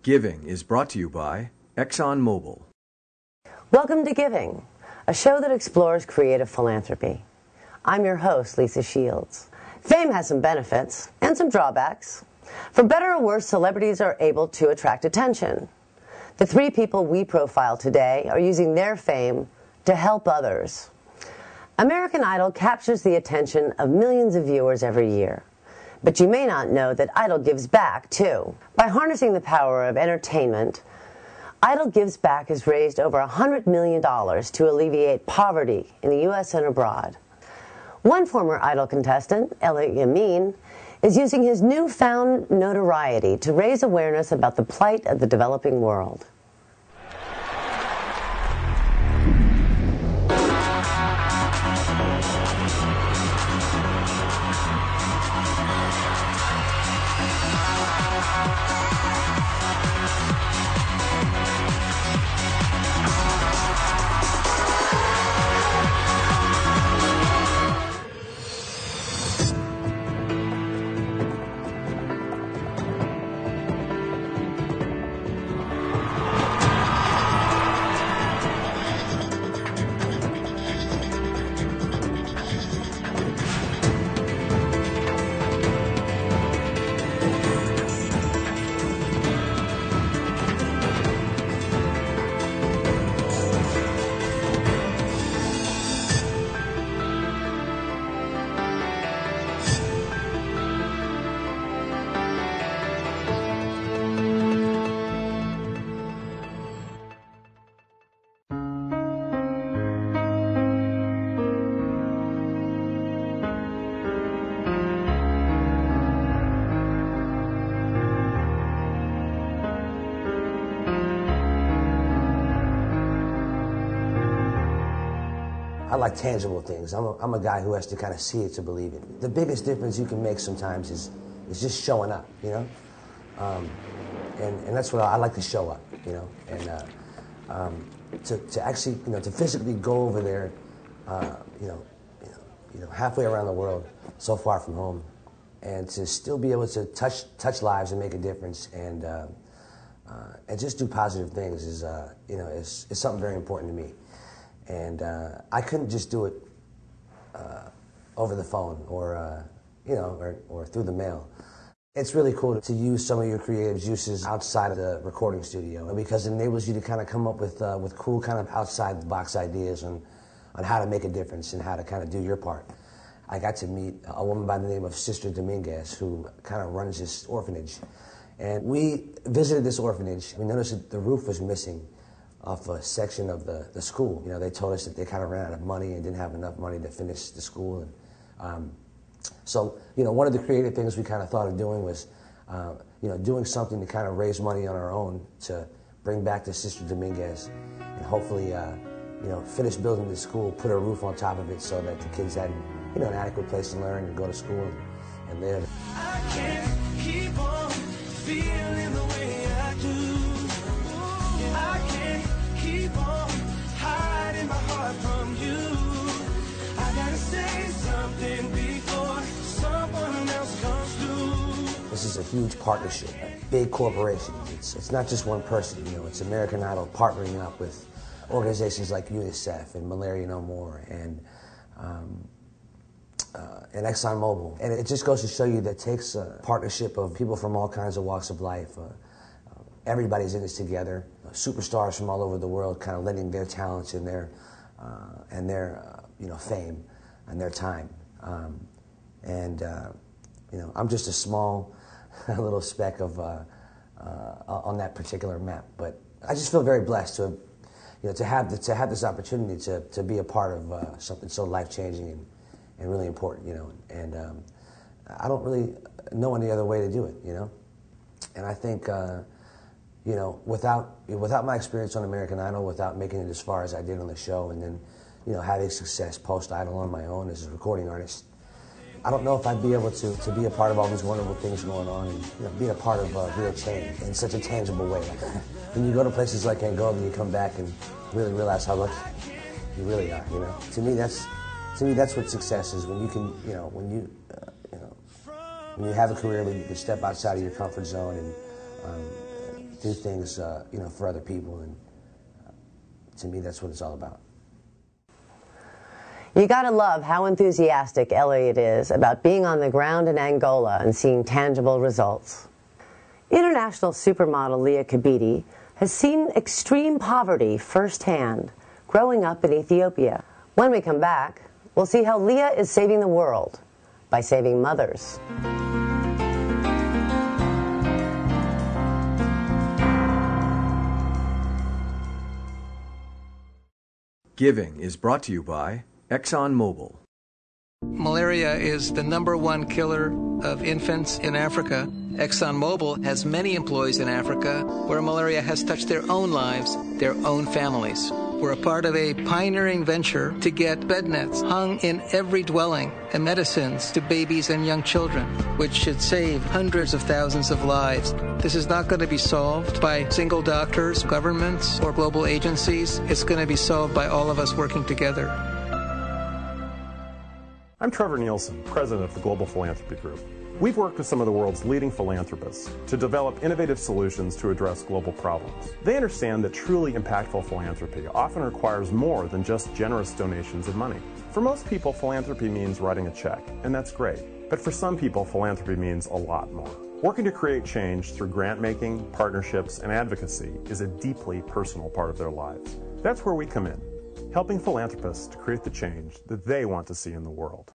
Giving is brought to you by ExxonMobil. Welcome to Giving, a show that explores creative philanthropy. I'm your host, Lisa Shields. Fame has some benefits and some drawbacks. For better or worse, celebrities are able to attract attention. The three people we profile today are using their fame to help others. American Idol captures the attention of millions of viewers every year. But you may not know that Idol gives back, too. By harnessing the power of entertainment, Idol Gives Back has raised over $100 million to alleviate poverty in the U.S. and abroad. One former Idol contestant, Elliott Yamin, is using his newfound notoriety to raise awareness about the plight of the developing world. I like tangible things. I'm a guy who has to kind of see it to believe it. The biggest difference you can make sometimes is just showing up, you know? And that's what I like to show up, you know? And to actually, you know, to physically go over there, you know, halfway around the world, so far from home, and to still be able to touch lives and make a difference and just do positive things is, you know, is something very important to me. And I couldn't just do it over the phone or, you know, or through the mail. It's really cool to use some of your creative juices outside of the recording studio because it enables you to kind of come up with cool kind of outside the box ideas on how to make a difference and how to kind of do your part. I got to meet a woman by the name of Sister Dominguez who kind of runs this orphanage. And we visited this orphanage. We noticed that the roof was missing off a section of the school. You know, they told us that they kind of ran out of money and didn't have enough money to finish the school. And so, you know, one of the creative things we kind of thought of doing was, you know, doing something to kind of raise money on our own to bring back to Sister Dominguez and hopefully, you know, finish building the school, put a roof on top of it so that the kids had, you know, an adequate place to learn and go to school and live. I can't keep on feeling the way I do. I can't keep on hiding my heart from you. I gotta say something before someone else comes through. This is a huge partnership, a big corporation. It's not just one person, you know, it's American Idol partnering up with organizations like UNICEF and Malaria No More and ExxonMobil. And it just goes to show you that it takes a partnership of people from all kinds of walks of life. Everybody's in this together. Superstars from all over the world kind of lending their talents and their you know, fame and their time. You know, I'm just a small little speck of on that particular map. But I just feel very blessed to, you know, to have this opportunity to be a part of something so life-changing and really important, you know. And I don't really know any other way to do it, you know. And I think. You know, without my experience on American Idol, without making it as far as I did on the show, and then, you know, having success post-Idol on my own as a recording artist, I don't know if I'd be able to be a part of all these wonderful things going on and, you know, be a part of real change in such a tangible way. When you go to places like Angola, you come back and really realize how lucky you really are. You know, to me that's what success is. When you can, you know, when you you have a career where you can step outside of your comfort zone and do things, you know, for other people, and to me, that's what it's all about. You gotta love how enthusiastic Elliott is about being on the ground in Angola and seeing tangible results. International supermodel Leah Kabidi has seen extreme poverty firsthand growing up in Ethiopia. When we come back, we'll see how Leah is saving the world by saving mothers. Giving is brought to you by ExxonMobil. Malaria is the #1 killer of infants in Africa. ExxonMobil has many employees in Africa where malaria has touched their own lives, their own families. We're a part of a pioneering venture to get bed nets hung in every dwelling and medicines to babies and young children, which should save hundreds of thousands of lives. This is not going to be solved by single doctors, governments, or global agencies. It's going to be solved by all of us working together. I'm Trevor Nielsen, president of the Global Philanthropy Group. We've worked with some of the world's leading philanthropists to develop innovative solutions to address global problems. They understand that truly impactful philanthropy often requires more than just generous donations of money. For most people, philanthropy means writing a check, and that's great. But for some people, philanthropy means a lot more. Working to create change through grant-making, partnerships, and advocacy is a deeply personal part of their lives. That's where we come in, helping philanthropists to create the change that they want to see in the world.